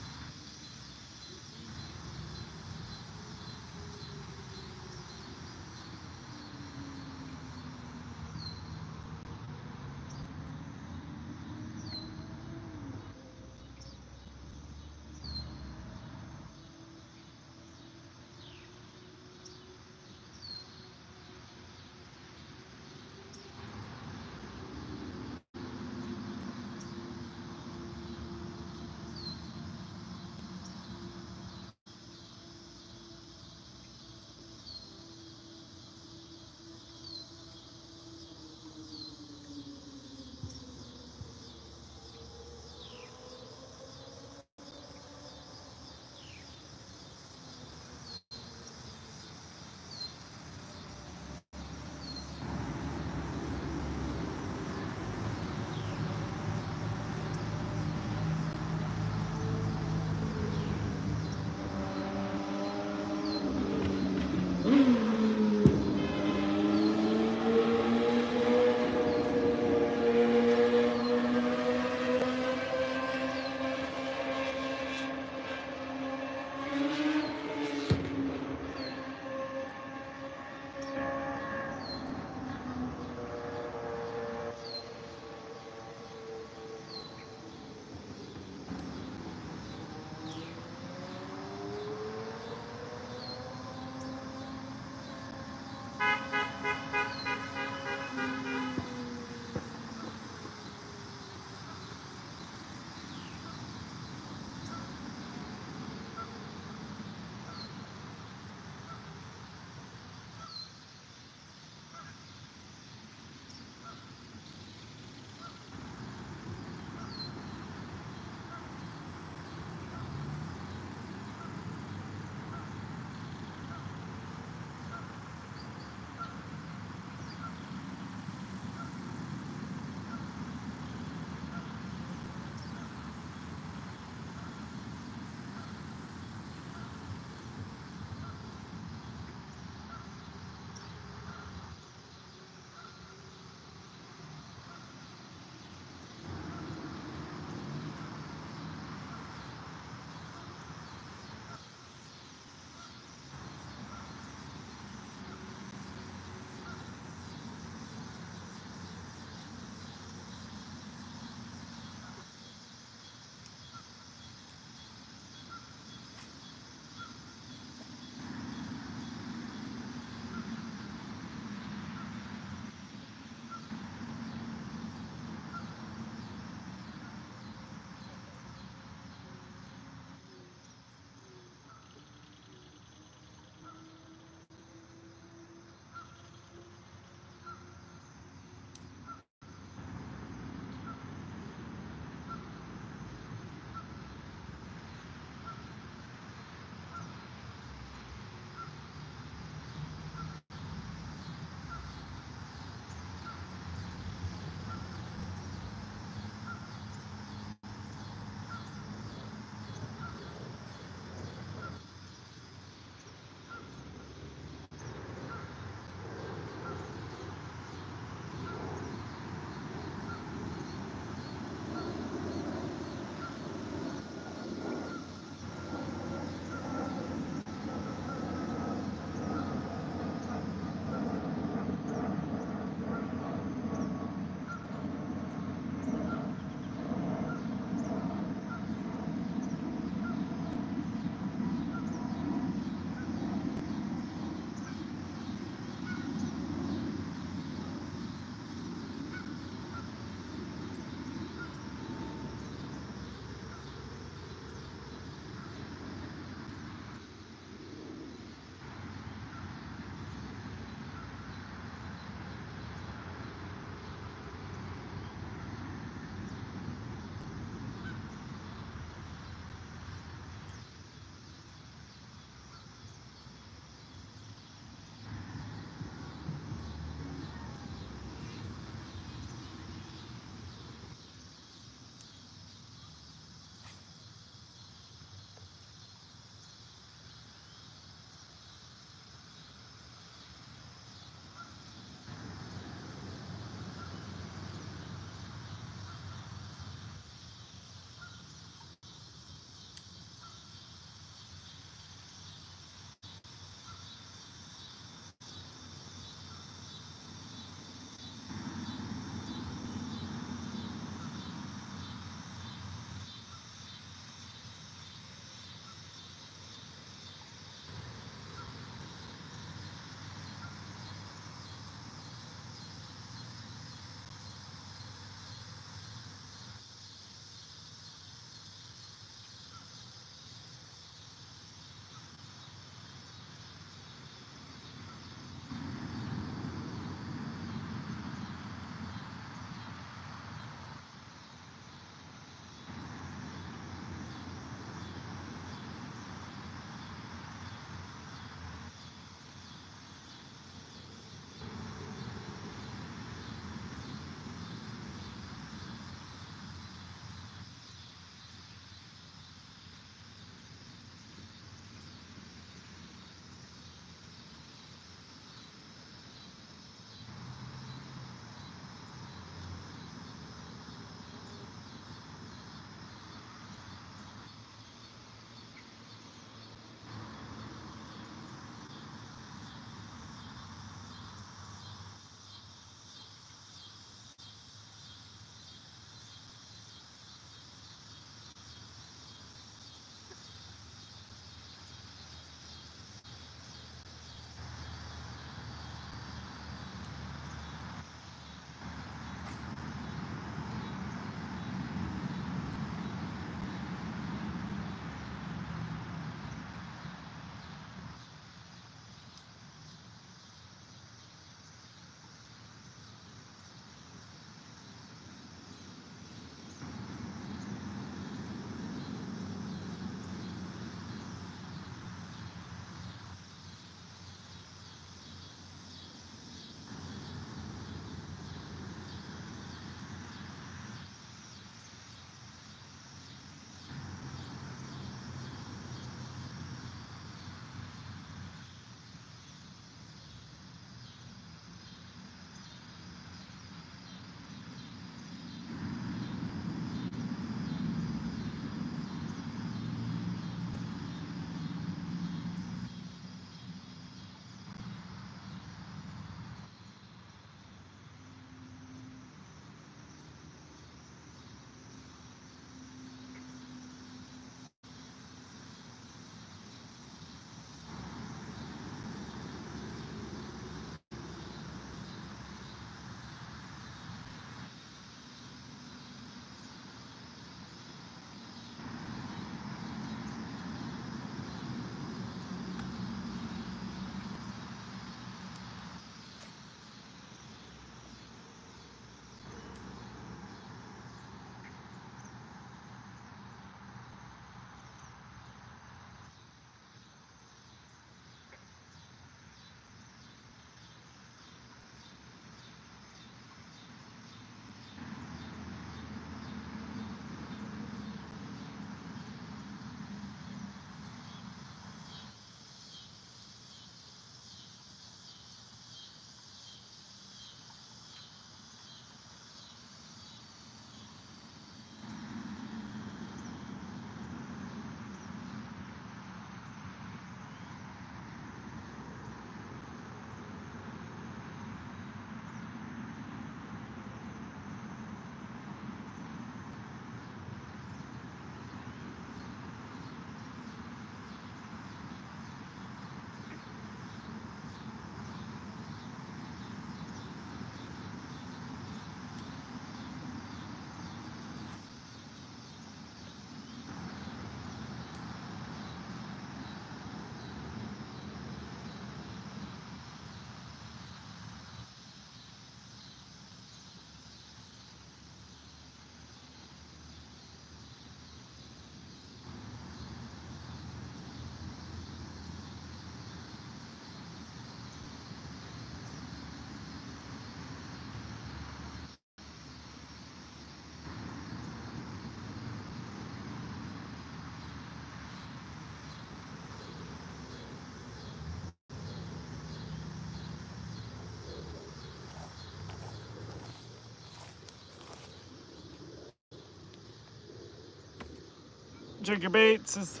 S1: Check your baits.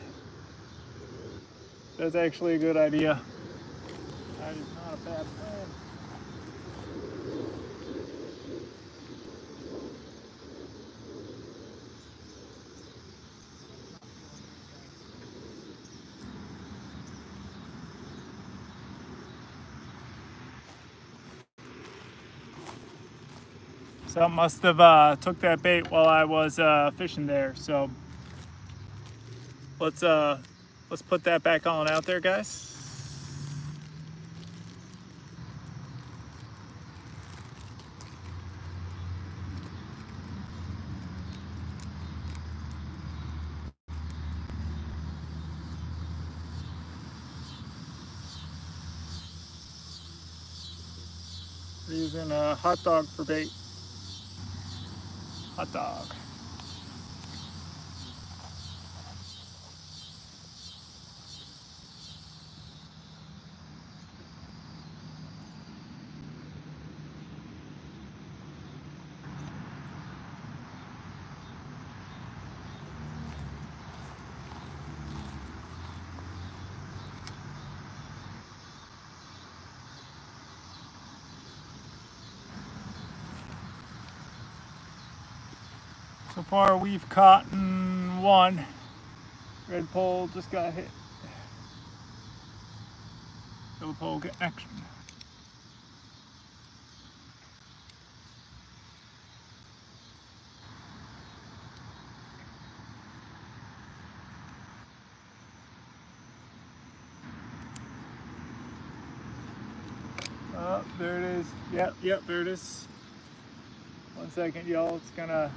S1: That's actually a good idea. That is not a bad plan. Something must have took that bait while I was fishing there. So let's put that back on out there, guys. We're using a hot dog for bait. Hot dog. So far we've caught one. Red pole just got hit. Yellow pole get action. Oh, there it is. Yep, there it is. 1 second, y'all. It's gonna.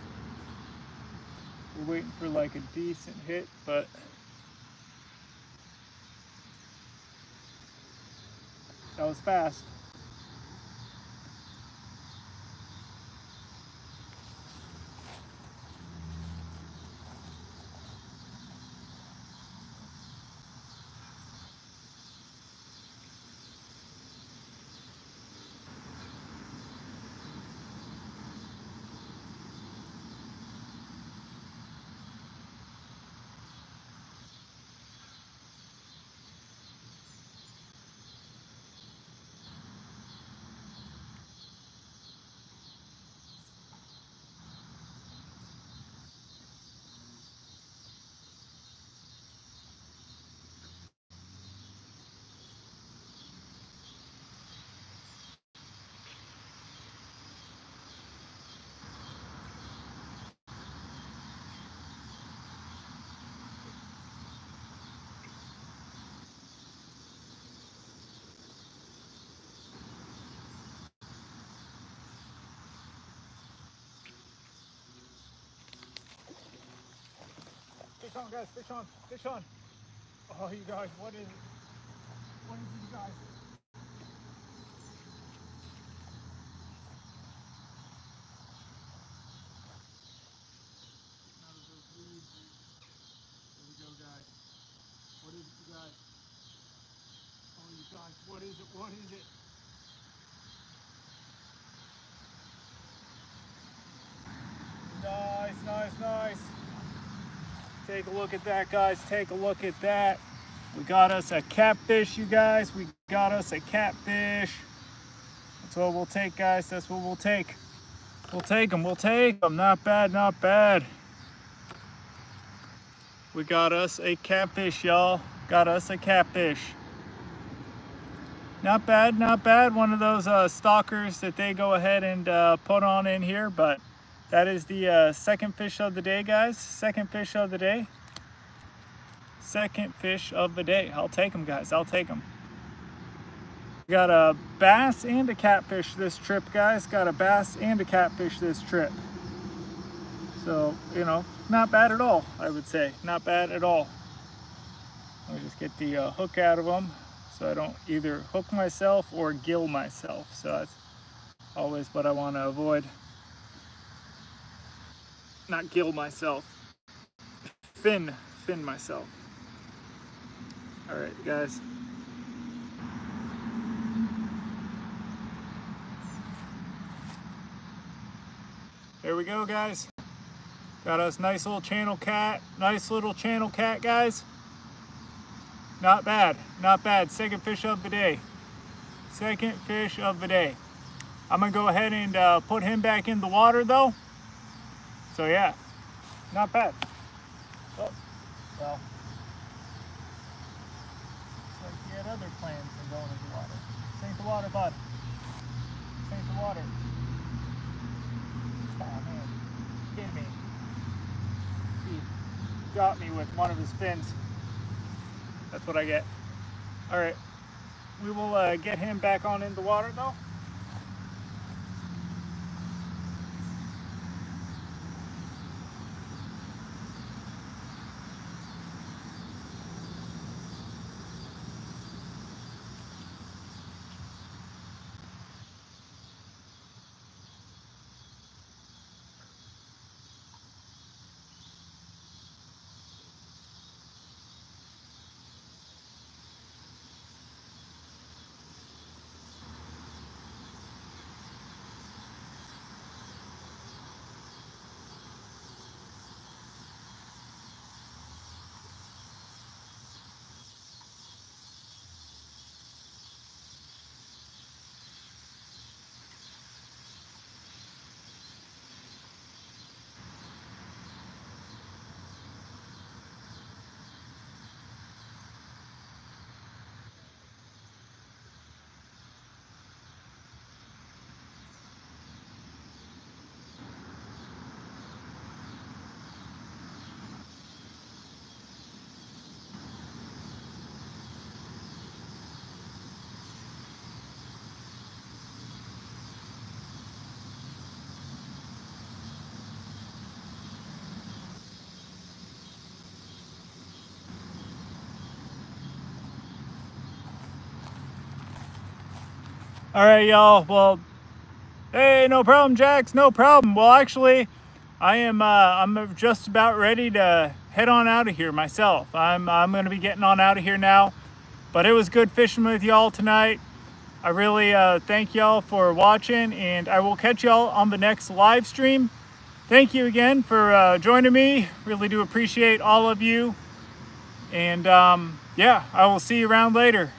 S1: We're waiting for like a decent hit, but that was fast. Fish on, guys, fish on, fish on. Oh, you guys, what is it? What is it, you guys? Out of those weeds. There we go, guys. What is it, you guys? Oh, you guys, what is it? What is it? Nice, nice, nice. Take a look at that, guys. Take a look at that. We got us a catfish, you guys. We got us a catfish. That's what we'll take, guys. That's what we'll take. We'll take them. We'll take them. Not bad, not bad. We got us a catfish, y'all. Got us a catfish. Not bad, not bad. One of those stalkers that they go ahead and put on in here, but that is the second fish of the day, guys. Second fish of the day. Second fish of the day. I'll take them, guys. I'll take them. Got a bass and a catfish this trip, guys. Got a bass and a catfish this trip. So, you know, not bad at all, I would say. Not bad at all. Let me just get the hook out of them so I don't either hook myself or gill myself. So that's always what I want to avoid. Not gill myself. Fin myself. All right, guys. There we go, guys. Got us nice little channel cat. Nice little channel cat, guys. Not bad, not bad. Second fish of the day. Second fish of the day. I'm gonna go ahead and put him back in the water though. So yeah, not bad. Oh, well, looks like he had other plans than going in the water. This ain't the water, bud. This ain't the water. Oh man, kidding me. He got me with one of his fins. That's what I get. All right, we will get him back on in the water though. All right, y'all. Well, hey, no problem, Jax. No problem. Well, actually, I'm just about ready to head on out of here myself. I'm going to be getting on out of here now. But it was good fishing with y'all tonight. I really thank y'all for watching, and I will catch y'all on the next live stream. Thank you again for joining me. Really do appreciate all of you. And yeah, I will see you around later.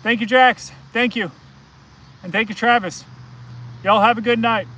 S1: Thank you, Jax. Thank you. And thank you, Travis. Y'all have a good night.